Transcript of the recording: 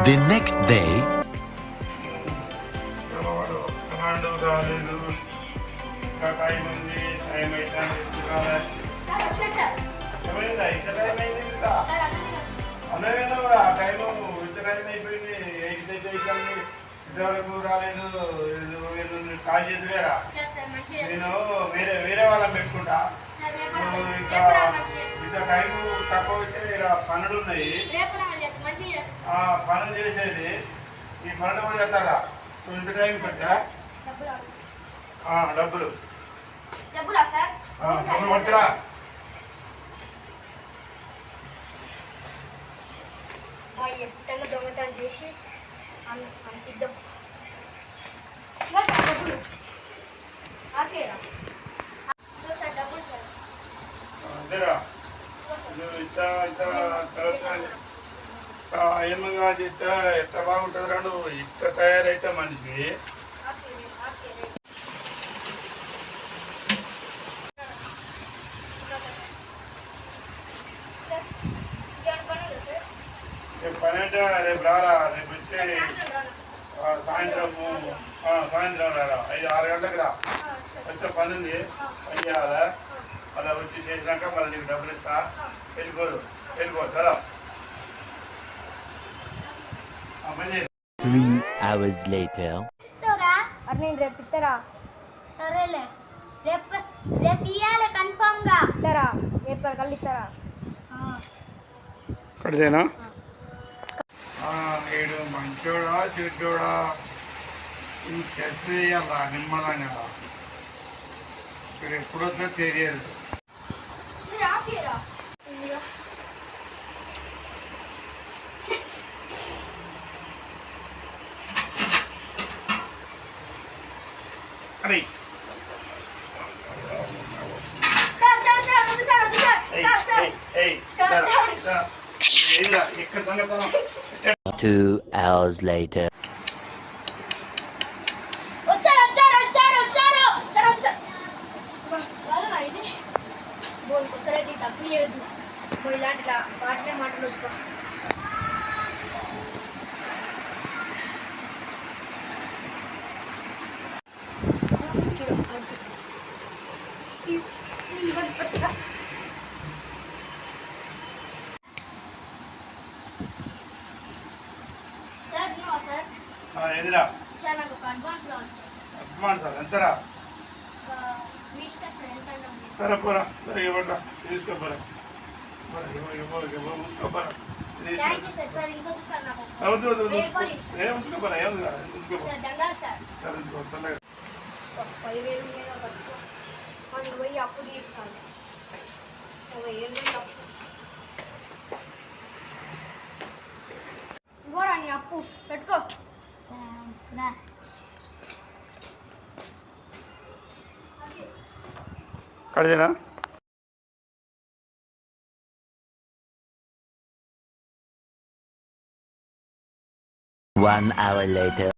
The next day, ఇంతవరకు రాలేదు. Call చేతులేరా నేను వేరే వాళ్ళని పెట్టుకుంటా. ఇంకా ఇంత టైం తక్కువ అయితే ఇక్కడ పనులు ఉన్నాయి, పనులు చేసేది. ఈ పనులు కూడా చేస్తారా? ఇంత టైం పెట్టా డబ్బులు పట్టురా. దొంగతనం చేసి అంతిద్దాం. ఏమగా చేస్తా ఎట్లా బాగుంటుంది రా. నువ్వు ఇట్లా తయారైతే మనిషి పని అంటే రేపు రారా. రేపు వచ్చి సాయంత్రం రారా. 5-6 గంటలకు రా. వచ్చే పని ఉంది, పని చేయాలా. అలా వచ్చి చేసినాక మళ్ళీ నీకు డబ్బులు ఇస్తా. వెళ్ళిపో సరే. 3 hours later. నేను రేపు ఇస్తారా? సరేలే, రేపు ఇయ్యాలి కన్ఫామ్ గా. ఇస్తారా? రేపు కళ్ళు ఇస్తారా? కడితేనా? వీడు మంచోడా చెడ్డోడా చర్చ చేయాలా నిమ్మలంగా. ఇక్కడ ఎప్పుడొద్దో తెలియదు. అరే ఇక్కడ 2 hours later. సరే తప్పు చేయొద్దు. ఇలాంటి మాటనే మాట్లాడొద్దు. ఎదురా సార్ నాకు ఒక అడ్వాన్స్ కావాలి సార్. అడ్వాన్స్ ఎంతరా? మీ ఇష్టం సార్, ఎంత సరే పోరా. సరే ఇవ్వండి, తీసుకోపోరా. ఉంచుకోపోరా. Thank you sir. సార్ ఇంకొద్దు సార్, నాకు ఉంచుకోపోరా. సార్ దండాలు సార్. సరే 10,000 పోయి అప్పు తీర్చాలి. 50,000 ఇవ్వరా నీ అప్పు, పెట్టుకో. కడిదేనా? 1 hour later.